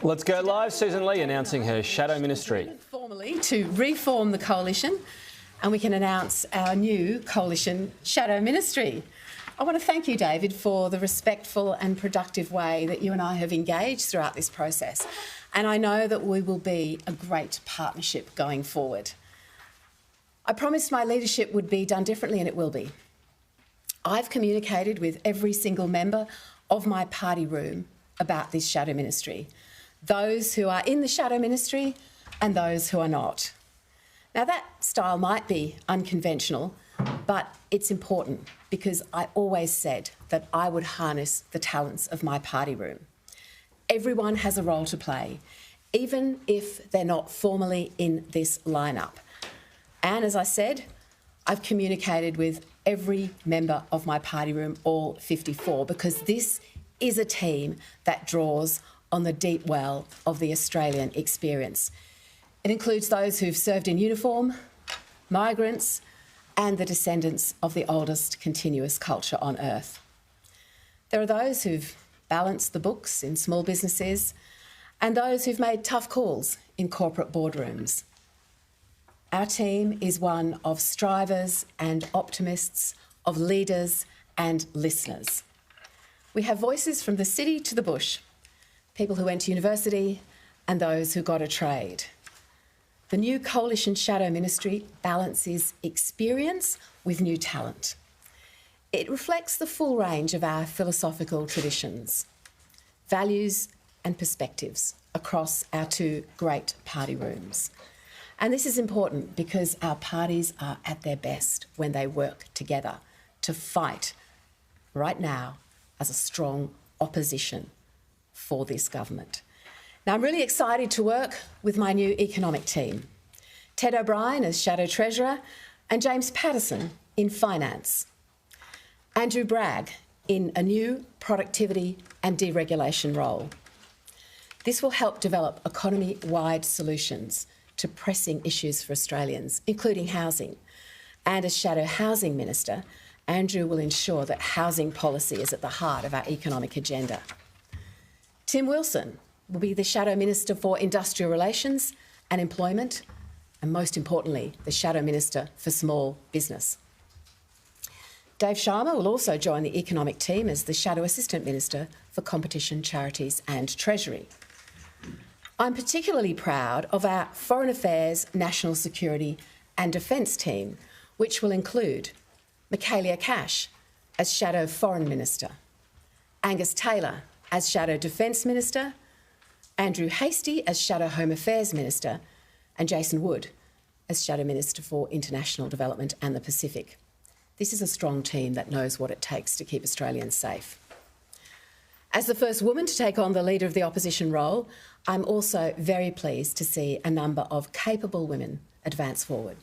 Let's go live. Susan Lee announcing her shadow ministry. Formally to reform the coalition, and we can announce our new coalition shadow ministry. I want to thank you, David, for the respectful and productive way that you and I have engaged throughout this process. And I know that we will be a great partnership going forward. I promised my leadership would be done differently, and it will be. I've communicated with every single member of my party room about this shadow ministry, those who are in the shadow ministry and those who are not. Now, that style might be unconventional, but it's important because I always said that I would harness the talents of my party room. Everyone has a role to play, even if they're not formally in this lineup. And as I said, I've communicated with every member of my party room, all 54, because this is a team that draws on the deep well of the Australian experience. It includes those who've served in uniform, migrants, and the descendants of the oldest continuous culture on earth. There are those who've balanced the books in small businesses and those who've made tough calls in corporate boardrooms. Our team is one of strivers and optimists, of leaders and listeners. We have voices from the city to the bush, people who went to university and those who got a trade. The new Coalition Shadow Ministry balances experience with new talent. It reflects the full range of our philosophical traditions, values and perspectives across our two great party rooms. And this is important because our parties are at their best when they work together to fight right now as a strong opposition for this government. Now, I'm really excited to work with my new economic team. Ted O'Brien as Shadow Treasurer and James Patterson in Finance. Andrew Bragg in a new productivity and deregulation role. This will help develop economy-wide solutions to pressing issues for Australians, including housing. And as Shadow Housing Minister, Andrew will ensure that housing policy is at the heart of our economic agenda. Tim Wilson will be the Shadow Minister for Industrial Relations and Employment, and most importantly, the Shadow Minister for Small Business. Dave Sharma will also join the economic team as the Shadow Assistant Minister for Competition, Charities and Treasury. I'm particularly proud of our Foreign Affairs, National Security and Defence team, which will include Michaelia Cash as Shadow Foreign Minister, Angus Taylor as Shadow Defence Minister, Andrew Hastie as Shadow Home Affairs Minister, and Jason Wood as Shadow Minister for International Development and the Pacific. This is a strong team that knows what it takes to keep Australians safe. As the first woman to take on the Leader of the Opposition role, I'm also very pleased to see a number of capable women advance forward.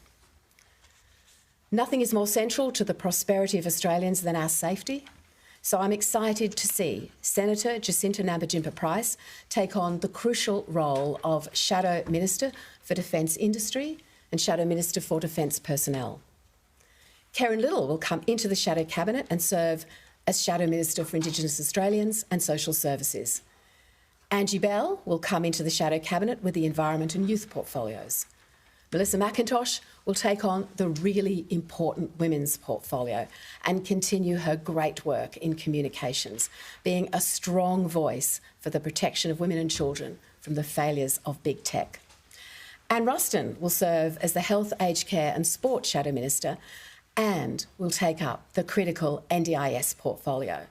Nothing is more central to the prosperity of Australians than our safety, so I'm excited to see Senator Jacinta Nampijinpa-Price take on the crucial role of Shadow Minister for Defence Industry and Shadow Minister for Defence Personnel. Karen Little will come into the Shadow Cabinet and serve as Shadow Minister for Indigenous Australians and Social Services. Angie Bell will come into the Shadow Cabinet with the Environment and Youth portfolios. Melissa McIntosh will take on the really important women's portfolio and continue her great work in communications, being a strong voice for the protection of women and children from the failures of big tech. Anne Ruston will serve as the Health, Aged Care and Sport Shadow Minister and will take up the critical NDIS portfolio.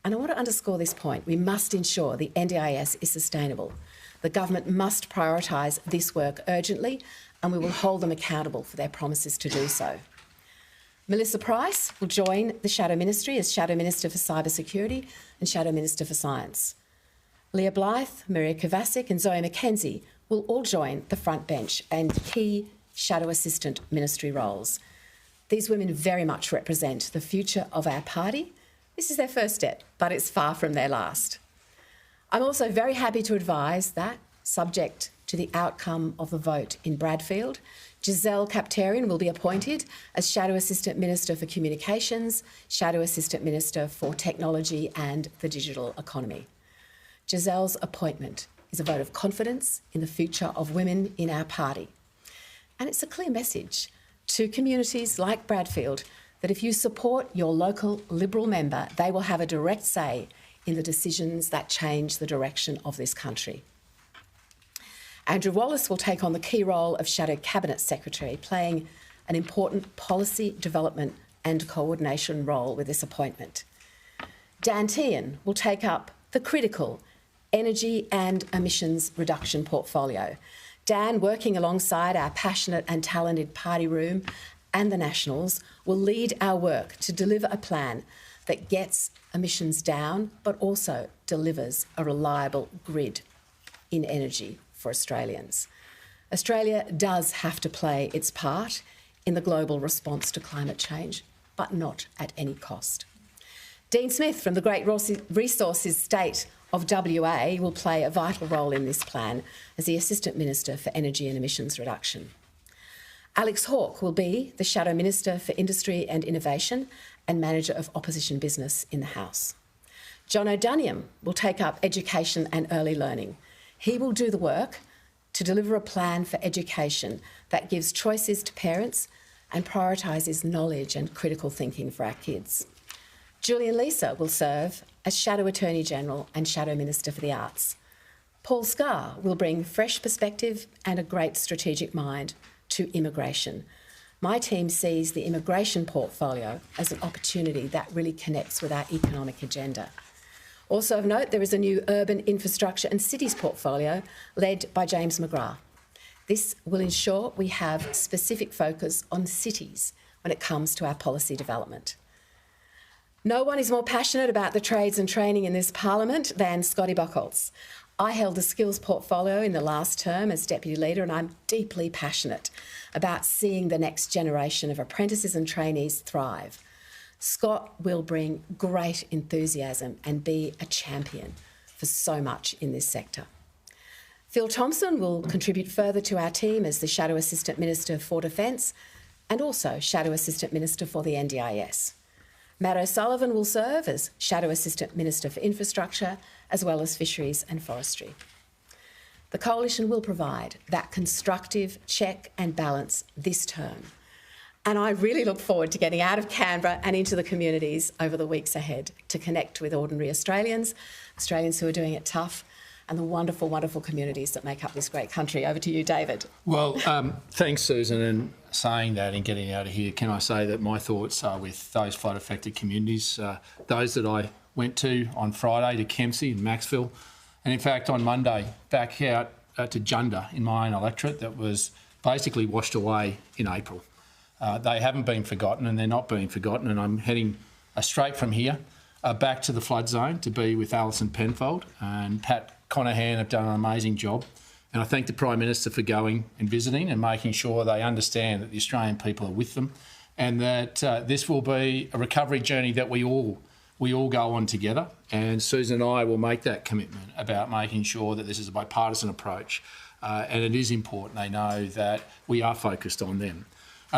And I want to underscore this point. We must ensure the NDIS is sustainable. The government must prioritise this work urgently, and we will hold them accountable for their promises to do so. Melissa Price will join the Shadow Ministry as Shadow Minister for Cybersecurity and Shadow Minister for Science. Leah Blythe, Maria Kovacic and Zoe McKenzie will all join the front bench and key Shadow Assistant Ministry roles. These women very much represent the future of our party. This is their first step, but it's far from their last. I'm also very happy to advise that, subject to the outcome of the vote in Bradfield, Giselle Kaptarian will be appointed as Shadow Assistant Minister for Communications, Shadow Assistant Minister for Technology and the Digital Economy. Giselle's appointment is a vote of confidence in the future of women in our party. And it's a clear message to communities like Bradfield that if you support your local Liberal member, they will have a direct say in the decisions that change the direction of this country. Andrew Wallace will take on the key role of Shadow Cabinet Secretary, playing an important policy development and coordination role with this appointment. Dan Tehan will take up the critical energy and emissions reduction portfolio. Dan, working alongside our passionate and talented party room and the Nationals, will lead our work to deliver a plan that gets emissions down but also delivers a reliable grid in energy for Australians. Australia does have to play its part in the global response to climate change, but not at any cost. Dean Smith from the Great Resources State of WA will play a vital role in this plan as the Assistant Minister for Energy and Emissions Reduction. Alex Hawke will be the Shadow Minister for Industry and Innovation and Manager of Opposition Business in the House. John O'Duniam will take up education and early learning. He will do the work to deliver a plan for education that gives choices to parents and prioritises knowledge and critical thinking for our kids. Julian Leeser will serve as Shadow Attorney General and Shadow Minister for the Arts. Paul Scarr will bring fresh perspective and a great strategic mind to immigration. My team sees the immigration portfolio as an opportunity that really connects with our economic agenda. Also of note, there is a new urban infrastructure and cities portfolio led by James McGrath. This will ensure we have specific focus on cities when it comes to our policy development. No one is more passionate about the trades and training in this parliament than Scotty Buchholz. I held the skills portfolio in the last term as Deputy Leader, and I'm deeply passionate about seeing the next generation of apprentices and trainees thrive. Scott will bring great enthusiasm and be a champion for so much in this sector. Phil Thompson will contribute further to our team as the Shadow Assistant Minister for Defence and also Shadow Assistant Minister for the NDIS. Matt O'Sullivan will serve as Shadow Assistant Minister for Infrastructure, as well as Fisheries and Forestry. The Coalition will provide that constructive check and balance this term. And I really look forward to getting out of Canberra and into the communities over the weeks ahead to connect with ordinary Australians, Australians who are doing it tough, and the wonderful, wonderful communities that make up this great country. Over to you, David. Well, thanks, Susan. And saying that and getting out of here, can I say that my thoughts are with those flood-affected communities, those that I went to on Friday to Kempsey and Maxville, and in fact on Monday back out to Junda in my own electorate that was basically washed away in April. They haven't been forgotten and they're not being forgotten, and I'm heading straight from here back to the flood zone to be with Alison Penfold and Pat Conahan have done an amazing job. And I thank the Prime Minister for going and visiting and making sure they understand that the Australian people are with them and that this will be a recovery journey that we all go on together. And Susan and I will make that commitment about making sure that this is a bipartisan approach. And it is important they know that we are focused on them.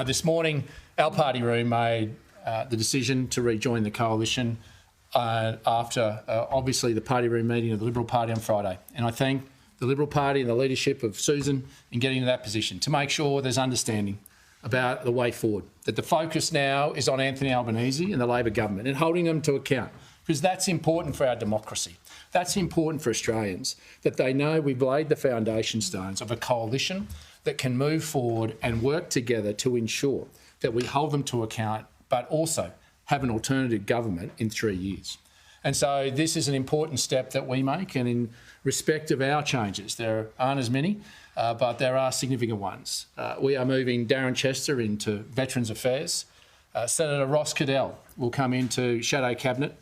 This morning, our party room made the decision to rejoin the coalition after, obviously, the party room meeting of the Liberal Party on Friday. And I thank the Liberal Party and the leadership of Susan in getting to that position to make sure there's understanding about the way forward, that the focus now is on Anthony Albanese and the Labor government and holding them to account, because that's important for our democracy. That's important for Australians, that they know we've laid the foundation stones of a coalition that can move forward and work together to ensure that we hold them to account, but also have an alternative government in 3 years. And so this is an important step that we make, and in respect of our changes, there aren't as many, but there are significant ones. We are moving Darren Chester into Veterans Affairs. Senator Ross Cadell will come into Shadow Cabinet,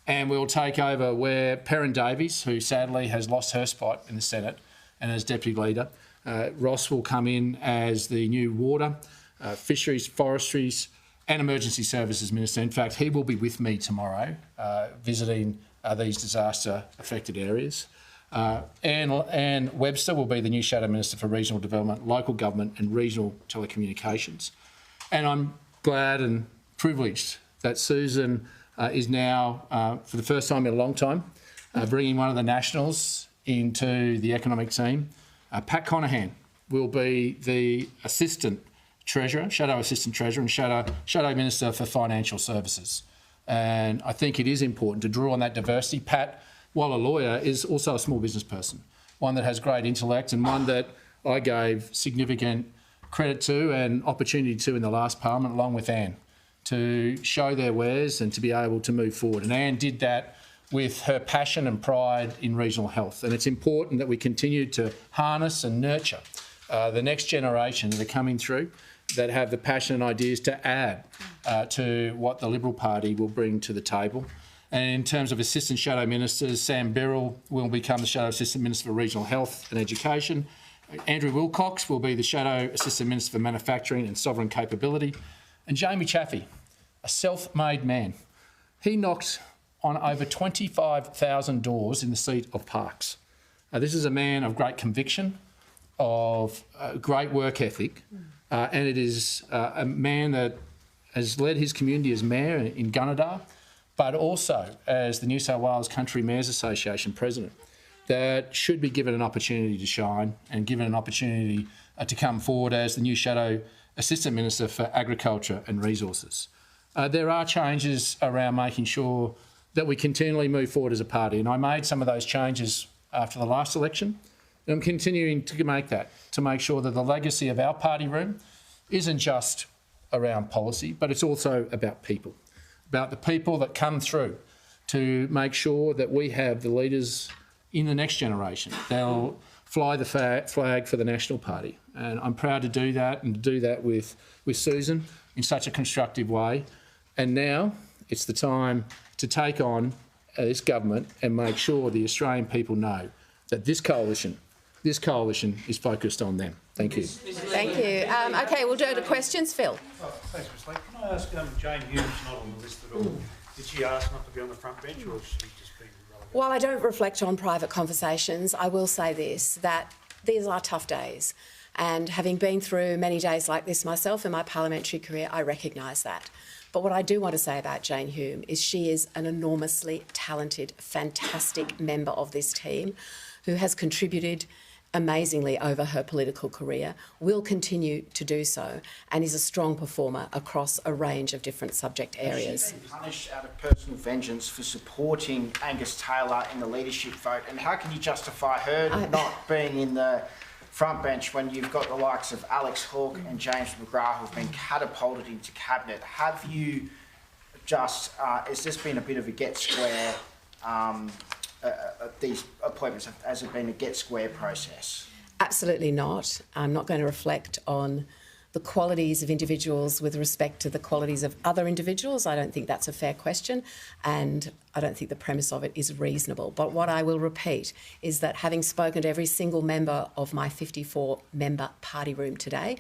and we'll take over where Perrin Davies, who sadly has lost her spot in the Senate and as Deputy Leader, Ross will come in as the new Water, Fisheries, Forestries and Emergency Services Minister. In fact, he will be with me tomorrow visiting these disaster-affected areas. Anne Webster will be the new Shadow Minister for Regional Development, Local Government and Regional Telecommunications. And I'm glad and privileged that Susan is now, for the first time in a long time, bringing one of the Nationals into the economic team. Pat Conahan will be the Assistant Treasurer, Shadow Assistant Treasurer and Shadow Minister for Financial Services. And I think it is important to draw on that diversity. Pat, while a lawyer, is also a small business person, one that has great intellect and one that I gave significant credit to and opportunity to in the last parliament, along with Anne, to show their wares and to be able to move forward. And Anne did that with her passion and pride in regional health. And it's important that we continue to harness and nurture the next generation that are coming through that have the passion and ideas to add to what the Liberal Party will bring to the table. And in terms of Assistant Shadow Ministers, Sam Birrell will become the Shadow Assistant Minister for Regional Health and Education. Andrew Wilcox will be the Shadow Assistant Minister for Manufacturing and Sovereign Capability. And Jamie Chaffey, a self-made man. He knocked on over 25,000 doors in the seat of Parks. This is a man of great conviction, of great work ethic, and it is a man that has led his community as mayor in Gunnedah, but also as the New South Wales Country Mayors Association president, that should be given an opportunity to shine and given an opportunity to come forward as the new Shadow Assistant Minister for Agriculture and Resources. There are changes around making sure that we continually move forward as a party, and I made some of those changes after the last election. And I'm continuing to make that, to make sure that the legacy of our party room isn't just around policy, but it's also about people, about the people that come through to make sure that we have the leaders in the next generation. They'll fly the flag for the National Party. And I'm proud to do that and to do that with Sussan in such a constructive way. And now it's the time to take on this government and make sure the Australian people know that this coalition is focused on them. Thank you. Thank you. OK, we'll go to questions. Phil. Thanks, Ms. Lee. Can I ask, Jane Hume's not on the list at all. Did she ask not to be on the front bench, or has she just been relegated? While I don't reflect on private conversations, I will say this, that these are tough days. And having been through many days like this myself in my parliamentary career, I recognise that. But what I do want to say about Jane Hume is she is an enormously talented, fantastic member of this team who has contributed amazingly over her political career, will continue to do so, and is a strong performer across a range of different subject areas. She's been punished out of personal vengeance for supporting Angus Taylor in the leadership vote, and how can you justify her not being in the front bench when you've got the likes of Alex Hawke and James McGrath who've been catapulted into cabinet? Have you just, has this been a bit of a get square, these appointments, has it been a get square process? Absolutely not. I'm not going to reflect on the qualities of individuals with respect to the qualities of other individuals. I don't think that's a fair question, and I don't think the premise of it is reasonable. But what I will repeat is that having spoken to every single member of my 54-member party room today,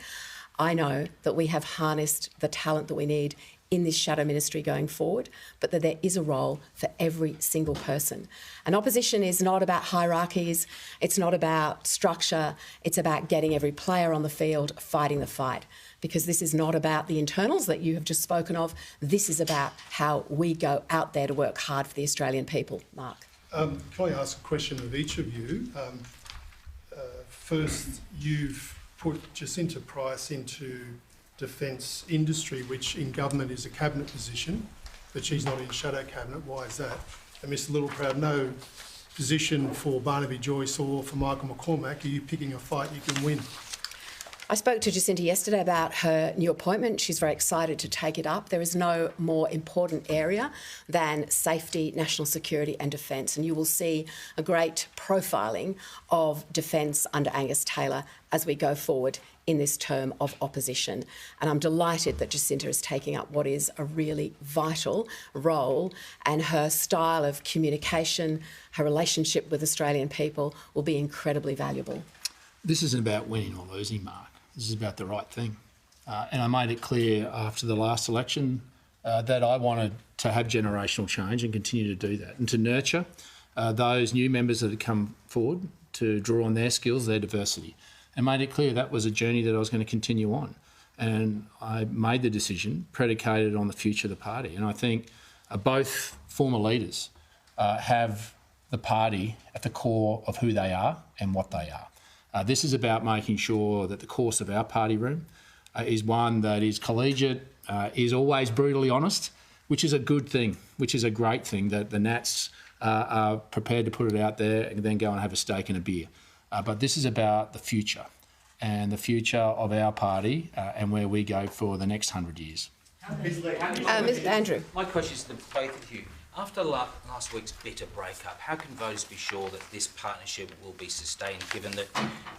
I know that we have harnessed the talent that we need in this shadow ministry going forward, but that there is a role for every single person. And opposition is not about hierarchies, it's not about structure, it's about getting every player on the field fighting the fight. Because this is not about the internals that you have just spoken of, this is about how we go out there to work hard for the Australian people. Mark. Can I ask a question of each of you? First, you've put Jacinta Price into defence industry, which in government is a cabinet position, but she's not in shadow cabinet. Why is that? And Mr Littleproud, no position for Barnaby Joyce or for Michael McCormack. Are you picking a fight you can win? I spoke to Jacinta yesterday about her new appointment. She's very excited to take it up. There is no more important area than safety, national security and defence, and you will see a great profiling of defence under Angus Taylor as we go forward in this term of opposition. And I'm delighted that Jacinta is taking up what is a really vital role, and her style of communication, her relationship with Australian people will be incredibly valuable. This isn't about winning or losing, Mark. This is about the right thing. And I made it clear after the last election that I wanted to have generational change and continue to do that and to nurture those new members that had come forward to draw on their skills, their diversity, and made it clear that was a journey that I was going to continue on. And I made the decision predicated on the future of the party. And I think both former leaders have the party at the core of who they are and what they are. This is about making sure that the course of our party room is one that is collegiate, is always brutally honest, which is a good thing, which is a great thing, that the Nats are prepared to put it out there and then go and have a steak and a beer. But this is about the future, and the future of our party and where we go for the next 100 years. Mr. Andrew. My question is to both of you. After last week's bitter breakup, how can voters be sure that this partnership will be sustained, given that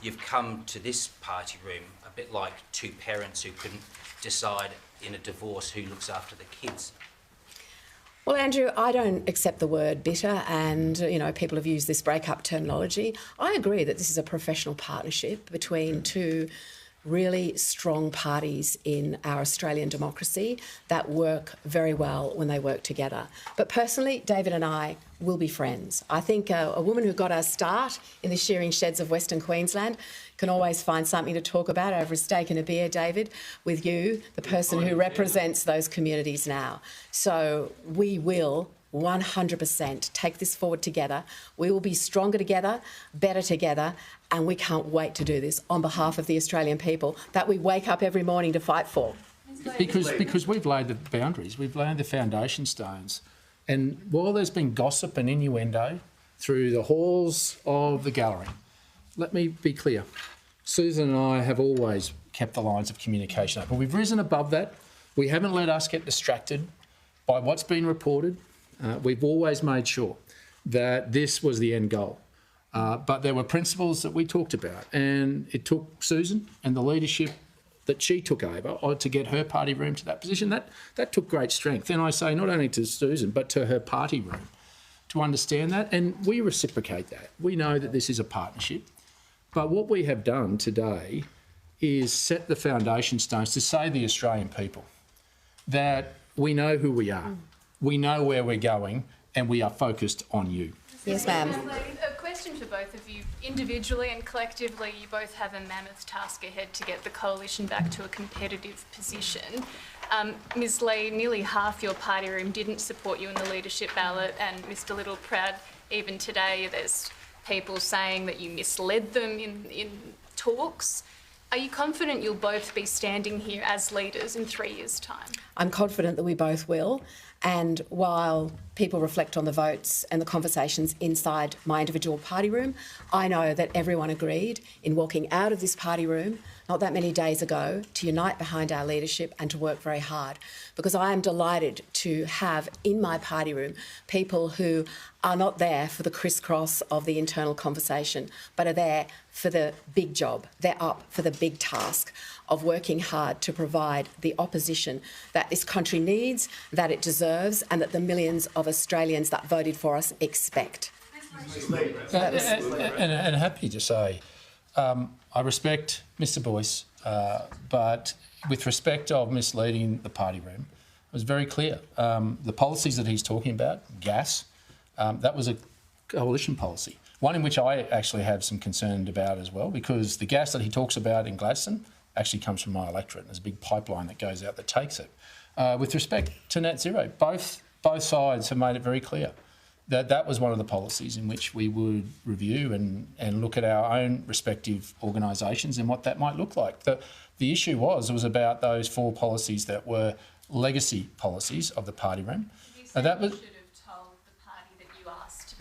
you've come to this party room a bit like two parents who couldn't decide in a divorce who looks after the kids? Well, Andrew, I don't accept the word bitter, and, people have used this breakup terminology. I agree that this is a professional partnership between two really strong parties in our Australian democracy that work very well when they work together. But personally, David and I will be friends. I think a woman who got her start in the shearing sheds of Western Queensland can always find something to talk about over a steak and a beer, David, with you, the person who represents those communities now. So we will 100% take this forward together. We will be stronger together, better together, and we can't wait to do this on behalf of the Australian people that we wake up every morning to fight for. Because we've laid the boundaries, we've laid the foundation stones. And while there's been gossip and innuendo through the halls of the gallery, let me be clear. Sussan and I have always kept the lines of communication open. We've risen above that. We haven't let us get distracted by what's been reported. We've always made sure that this was the end goal. But there were principles that we talked about, and it took Sussan and the leadership that she took over to get her party room to that position. That took great strength. And I say not only to Sussan, but to her party room to understand that. And we reciprocate that. We know that this is a partnership. But what we have done today is set the foundation stones to say to the Australian people that we know who we are. We know where we're going, and we are focused on you. Yes, ma'am. A question for both of you. Individually and collectively, you both have a mammoth task ahead to get the coalition back to a competitive position. Ms Lee, nearly half your party room didn't support you in the leadership ballot, and Mr Littleproud, even today, there's people saying that you misled them in talks. Are you confident you'll both be standing here as leaders in 3 years' time? I'm confident that we both will. And while people reflect on the votes and the conversations inside my individual party room, I know that everyone agreed in walking out of this party room not that many days ago to unite behind our leadership and to work very hard. Because I am delighted to have in my party room people who are not there for the crisscross of the internal conversation, but are there for the big job. They're up for the big task of working hard to provide the opposition that this country needs, that it deserves, and that the millions of Australians that voted for us expect. And happy to say, I respect Mr Boyce, but with respect of misleading the party room, it was very clear. The policies that he's talking about, gas, that was a coalition policy, one in which I actually have some concern about as well, because the gas that he talks about in Gladstone actually comes from my electorate. There's a big pipeline that goes out that takes it. With respect to net zero, both sides have made it very clear that that was one of the policies in which we would review and look at our own respective organisations and what that might look like. The issue was about those four policies that were legacy policies of the party room. That was.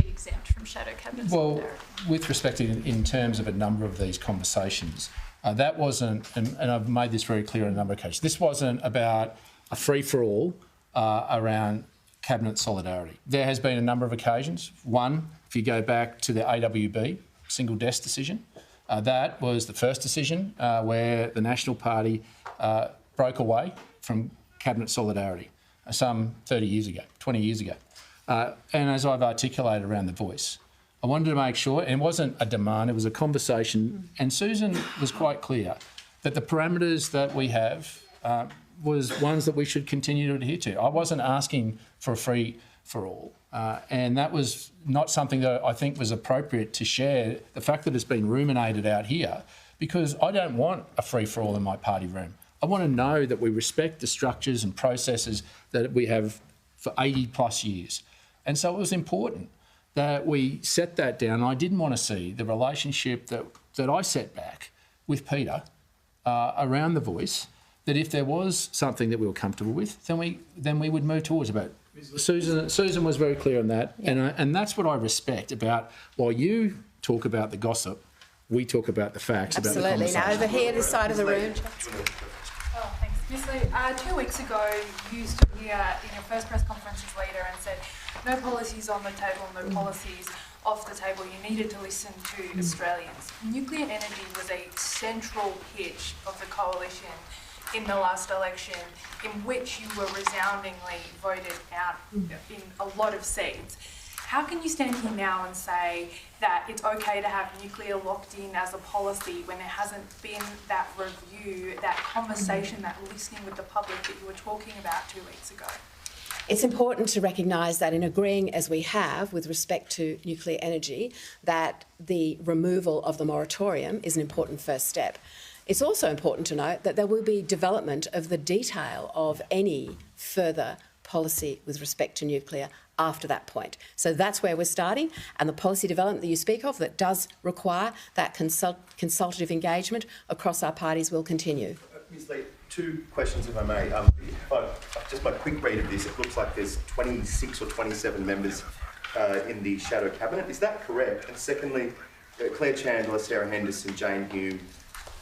Exempt from shadow cabinet. Well, with respect in terms of a number of these conversations, that wasn't, and I've made this very clear on a number of occasions, this wasn't about a free-for-all around cabinet solidarity. There has been a number of occasions. One, if you go back to the AWB single desk decision, that was the first decision where the National Party broke away from cabinet solidarity some 30 years ago, 20 years ago. And as I've articulated around the voice, I wanted to make sure, and it wasn't a demand, it was a conversation, and Sussan was quite clear that the parameters that we have was ones that we should continue to adhere to. I wasn't asking for a free-for-all, and that was not something that I think was appropriate to share, the fact that it's been ruminated out here, because I don't want a free-for-all in my party room. I want to know that we respect the structures and processes that we have for 80 plus years. And so it was important that we set that down. I didn't want to see the relationship that I set back with Peter around the voice, that if there was something that we were comfortable with, then we would move towards about. Susan was very clear on that, and that's what I respect about. While you talk about the gossip, we talk about the facts. Absolutely. About the now over here, this side of the room. Oh, thanks. Ms. Lee, 2 weeks ago, you stood here in your first press conference as leader and said, no policies on the table, no policies off the table. You needed to listen to Australians. Nuclear energy was a central pitch of the coalition in the last election, in which you were resoundingly voted out in a lot of seats. How can you stand here now and say that it's okay to have nuclear locked in as a policy when there hasn't been that review, that conversation, that listening with the public that you were talking about 2 weeks ago? It's important to recognise that in agreeing as we have with respect to nuclear energy, that the removal of the moratorium is an important first step. It's also important to note that there will be development of the detail of any further policy with respect to nuclear after that point. So that's where we're starting, and the policy development that you speak of that does require that consultative engagement across our parties will continue. Ms. Lee, 2 questions if I may. Just my quick read of this, it looks like there's 26 or 27 members in the shadow cabinet. Is that correct? And secondly, Claire Chandler, Sarah Henderson, Jane Hume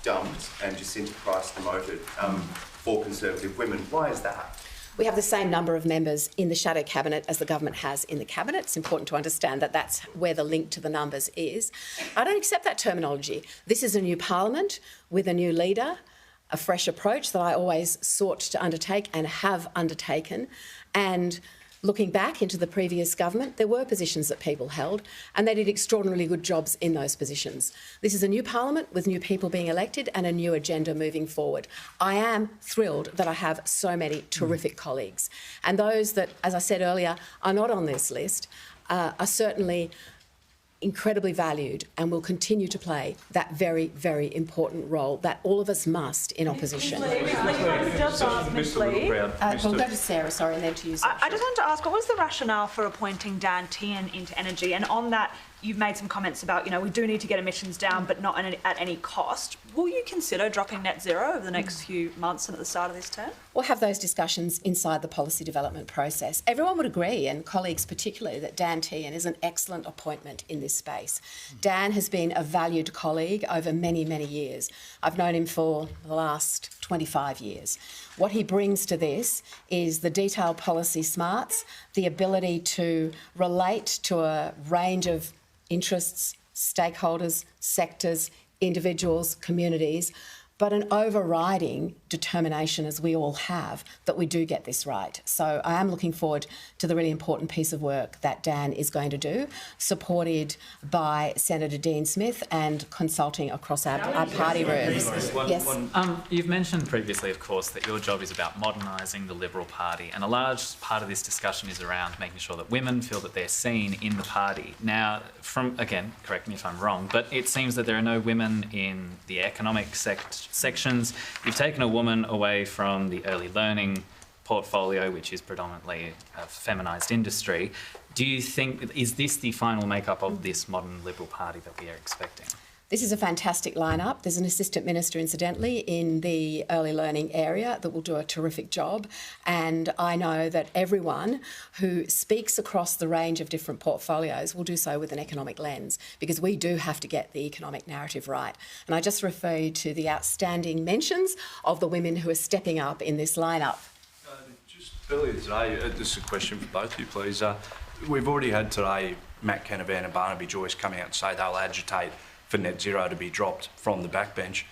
dumped and Jacinta Price demoted for Conservative women. Why is that? We have the same number of members in the shadow cabinet as the government has in the cabinet. It's important to understand that that's where the link to the numbers is. I don't accept that terminology. This is a new parliament with a new leader, a fresh approach that I always sought to undertake and have undertaken. And looking back into the previous government, there were positions that people held, and they did extraordinarily good jobs in those positions. This is a new parliament with new people being elected and a new agenda moving forward. I am thrilled that I have so many terrific colleagues. And those that, as I said earlier, are not on this list are certainly incredibly valued and will continue to play that very, very important role that all of us must in opposition. We'll go to Sarah, sorry, and then to you. I just wanted to ask, what was the rationale for appointing Dan Tehan into energy? And on that, you've made some comments about, we do need to get emissions down, but not at any cost. Will you consider dropping net zero over the next few months and at the start of this term? We'll have those discussions inside the policy development process. Everyone would agree, and colleagues particularly, that Dan Tehan is an excellent appointment in this space. Dan has been a valued colleague over many, many years. I've known him for the last 25 years. What he brings to this is the detailed policy smarts, the ability to relate to a range of interests, stakeholders, sectors, individuals, communities, but an overriding determination, as we all have, that we do get this right. So I am looking forward to the really important piece of work that Dan is going to do, supported by Senator Dean Smith and consulting across our party rooms. Yes. You've mentioned previously, of course, that your job is about modernising the Liberal Party, and a large part of this discussion is around making sure that women feel that they're seen in the party. Now, again, correct me if I'm wrong, but it seems that there are no women in the economic sections. You've taken a woman away from the early learning portfolio, which is predominantly a feminised industry. Do you think, is this the final makeup of this modern Liberal Party that we are expecting? This is a fantastic lineup. There's an assistant minister, incidentally, in the early learning area that will do a terrific job. And I know that everyone who speaks across the range of different portfolios will do so with an economic lens, because we do have to get the economic narrative right. And I just refer you to the outstanding mentions of the women who are stepping up in this lineup. Just earlier today, this is a question for both of you, please. We've already had today Matt Canavan and Barnaby Joyce coming out and say they'll agitate for net zero to be dropped from the backbench.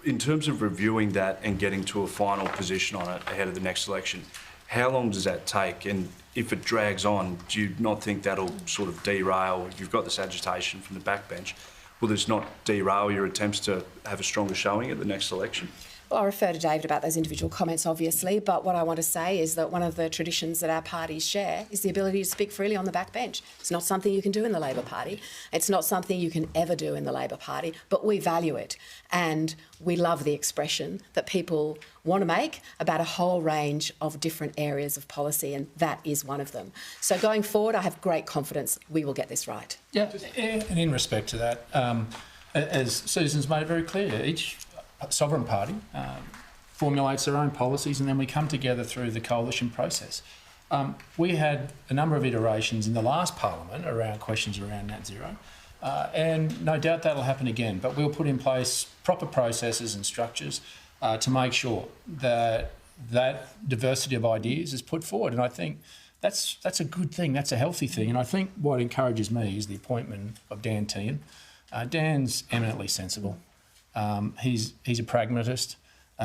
In terms of reviewing that and getting to a final position on it ahead of the next election, how long does that take? And if it drags on, do you not think that'll sort of derail, if you've got this agitation from the backbench, will this not derail your attempts to have a stronger showing at the next election? Well, I refer to David about those individual comments, obviously, but what I want to say is that one of the traditions that our parties share is the ability to speak freely on the backbench. It's not something you can do in the Labor Party. It's not something you can ever do in the Labor Party, but we value it. And we love the expression that people want to make about a whole range of different areas of policy, and that is one of them. So going forward, I have great confidence we will get this right. Yeah, and in respect to that, as Susan's made it very clear, each sovereign party formulates their own policies, and then we come together through the coalition process. We had a number of iterations in the last parliament around questions around net zero, and no doubt that'll happen again, but we'll put in place proper processes and structures to make sure that that diversity of ideas is put forward. And I think that's a good thing, that's a healthy thing. And I think what encourages me is the appointment of Dan Tehan. Dan's eminently sensible. He's a pragmatist,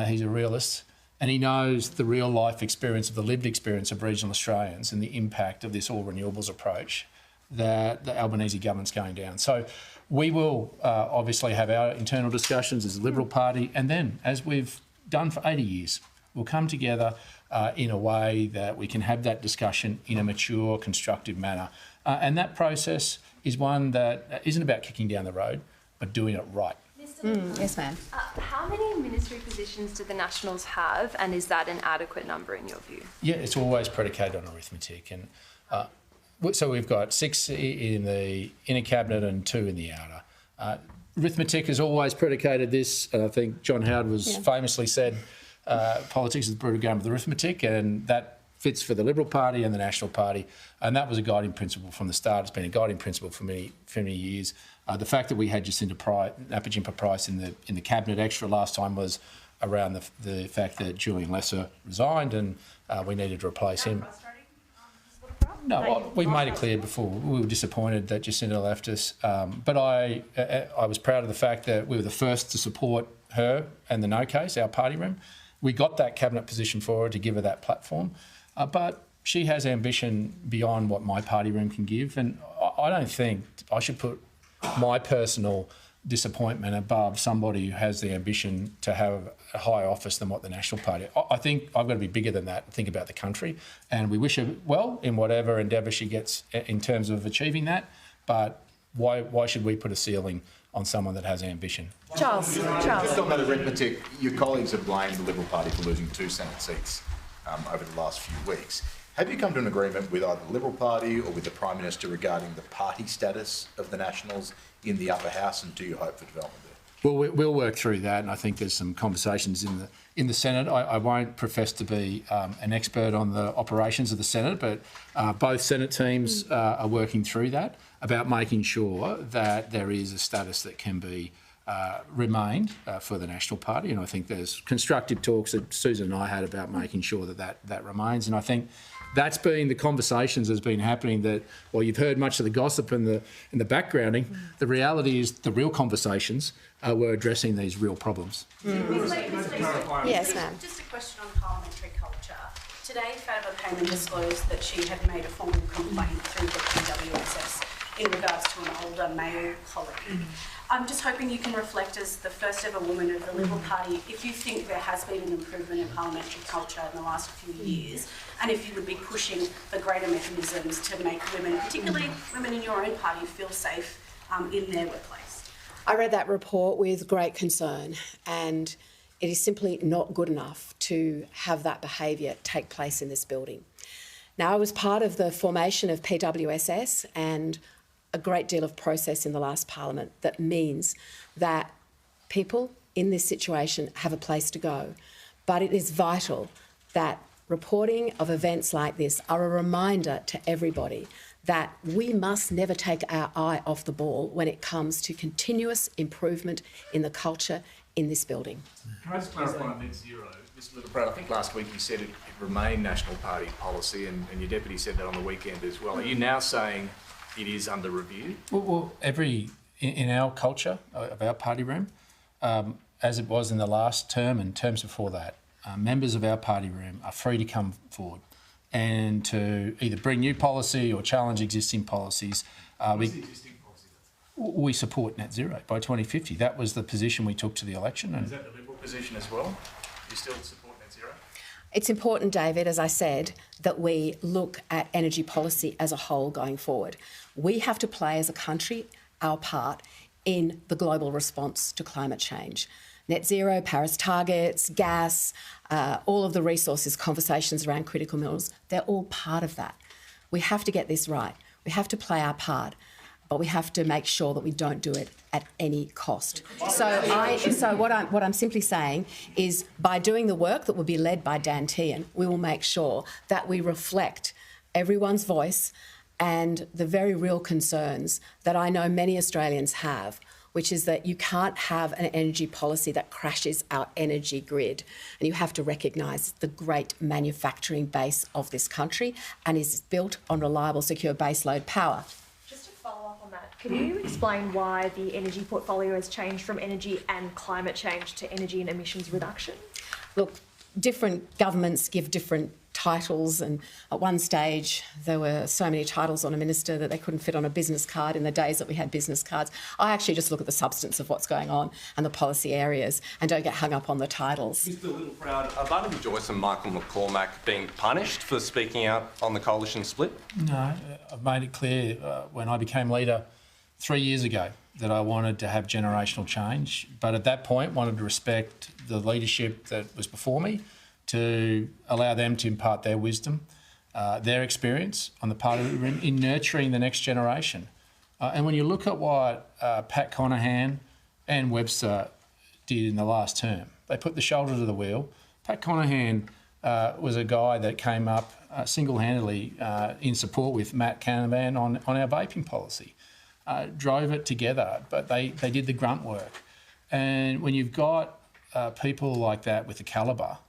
he's a realist, and he knows the real life experience of the lived experience of regional Australians and the impact of this all renewables approach that the Albanese government's going down. So we will obviously have our internal discussions as a Liberal Party, and then, as we've done for 80 years, we'll come together in a way that we can have that discussion in a mature, constructive manner. And that process is one that isn't about kicking down the road, but doing it right. Yes, ma'am. How many ministry positions do the Nationals have, and is that an adequate number in your view? Yeah, it's always predicated on arithmetic. And so we've got 6 in the inner cabinet and 2 in the outer. Arithmetic has always predicated this. I think John Howard was famously said, politics is the brutal game of arithmetic, and that fits for the Liberal Party and the National Party, and that was a guiding principle from the start. It's been a guiding principle for many years. The fact that we had Jacinta Price in the cabinet extra last time was around the fact that Julian Lesser resigned, and we needed to replace him. No, well, we made it clear before. We were disappointed that Jacinta left us, but I was proud of the fact that we were the first to support her and the No Case, our party room. We got that cabinet position for her to give her that platform. But she has ambition beyond what my party room can give, and I don't think I should put my personal disappointment above somebody who has the ambition to have a higher office than what the National Party. I think I've got to be bigger than that and think about the country, and we wish her well in whatever endeavour she gets in terms of achieving that, but why should we put a ceiling on someone that has ambition? Charles. Just on that arithmetic, your colleagues have blamed the Liberal Party for losing 2 Senate seats over the last few weeks. Have you come to an agreement with either the Liberal Party or with the Prime Minister regarding the party status of the Nationals in the upper house, and do you hope for development there? Well, we'll work through that, and I think there's some conversations in the Senate. I won't profess to be an expert on the operations of the Senate, but both Senate teams are working through that about making sure that there is a status that can be remained for the National Party, and I think there's constructive talks that Susan and I had about making sure that remains, and I think that's been the conversations that's been happening. That, well, you've heard much of the gossip and the backgrounding. The reality is the real conversations were addressing these real problems. Yes, ma'am. Just a question on parliamentary culture. Today, Fatima Payman disclosed that she had made a formal complaint through the PWSS in regards to an older male colleague. I'm just hoping you can reflect as the first ever woman of the Liberal Party if you think there has been an improvement in parliamentary culture in the last few years, and if you would be pushing for greater mechanisms to make women, particularly women in your own party, feel safe in their workplace. I read that report with great concern, and it is simply not good enough to have that behaviour take place in this building. Now, I was part of the formation of PWSS, and a great deal of process in the last parliament that means that people in this situation have a place to go. But it is vital that reporting of events like this are a reminder to everybody that we must never take our eye off the ball when it comes to continuous improvement in the culture in this building. Can I just clarify on net zero? Mr Littleproud, I think last week you said it remained National Party policy, and your deputy said that on the weekend as well. Are you now saying it is under review? Well, in our culture of our party room, as it was in the last term and terms before that, members of our party room are free to come forward and to either bring new policy or challenge existing policies. We support net zero by 2050. That was the position we took to the election. And is that the Liberal position as well? Do you still support net zero? It's important, David, as I said, that we look at energy policy as a whole going forward. We have to play as a country our part in the global response to climate change. Net zero, Paris targets, gas, all of the resources, conversations around critical minerals, they're all part of that. We have to get this right. We have to play our part, but we have to make sure that we don't do it at any cost. So what I'm simply saying is by doing the work that will be led by Dan Tehan, we will make sure that we reflect everyone's voice and the very real concerns that I know many Australians have, which is that you can't have an energy policy that crashes our energy grid. And you have to recognise the great manufacturing base of this country and is built on reliable, secure baseload power. Just to follow up on that, can you explain why the energy portfolio has changed from energy and climate change to energy and emissions reduction? Look, different governments give different titles, and at one stage there were so many titles on a minister that they couldn't fit on a business card in the days that we had business cards. I actually just look at the substance of what's going on and the policy areas and don't get hung up on the titles. Mr Littleproud, are Barnaby Joyce and Michael McCormack being punished for speaking out on the coalition split? No, I've made it clear when I became leader 3 years ago that I wanted to have generational change, but at that point wanted to respect the leadership that was before me, to allow them to impart their wisdom, their experience on the part of the room in nurturing the next generation. And when you look at what Pat Conahan and Webster did in the last term, they put the shoulder to the wheel. Pat Conahan was a guy that came up single-handedly in support with Matt Canavan on our vaping policy, drove it together, but they did the grunt work. And when you've got people like that with the calibre,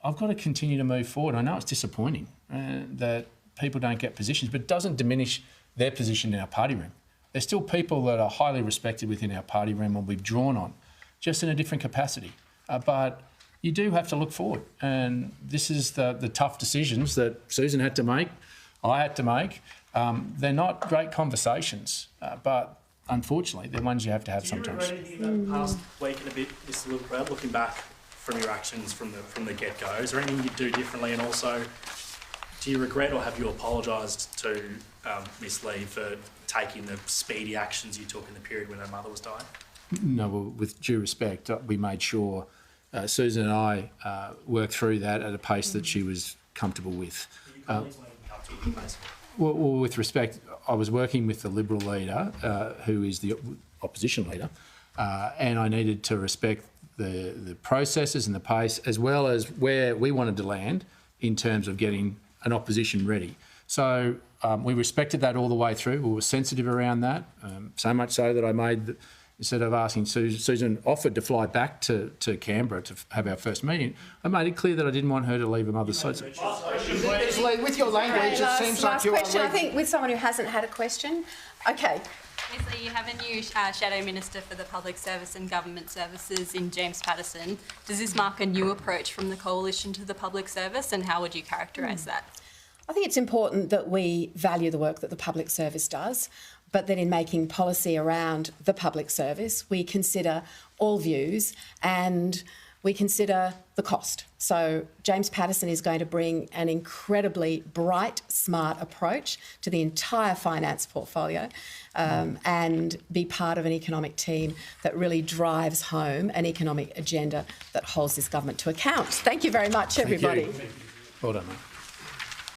I've got to continue to move forward. I know it's disappointing that people don't get positions, but it doesn't diminish their position in our party room. There's still people that are highly respected within our party room and we've drawn on, just in a different capacity. But you do have to look forward. And this is the tough decisions that Sussan had to make, I had to make. They're not great conversations, but unfortunately, they're ones you have to have sometimes. Do you regret anything that past week and a bit, Mr Littleproud, looking back from your actions from the get-go? Is there anything you'd do differently? And also, do you regret or have you apologised to Miss Lee for taking the speedy actions you took in the period when her mother was dying? No, well, with due respect, we made sure Sussan and I worked through that at a pace that she was comfortable with. Well, with respect, I was working with the Liberal leader, who is the opposition leader, and I needed to respect the processes and the pace, as well as where we wanted to land in terms of getting an opposition ready. So we respected that all the way through. We were sensitive around that, so much so that I made, instead of asking Sussan, offered to fly back to Canberra to have our first meeting. I made it clear that I didn't want her to leave her mother's side. With your language, it seems like you are... Last question, I think, with someone who hasn't had a question. Okay. Ms Lee, you have a new Shadow Minister for the Public Service and Government Services in James Patterson. Does this mark a new approach from the Coalition to the public service, and how would you characterise that? I think it's important that we value the work that the public service does, but that in making policy around the public service, we consider all views and we consider the cost. So James Patterson is going to bring an incredibly bright, smart approach to the entire finance portfolio and be part of an economic team that really drives home an economic agenda that holds this government to account. Thank you very much, everybody. Well done, mate.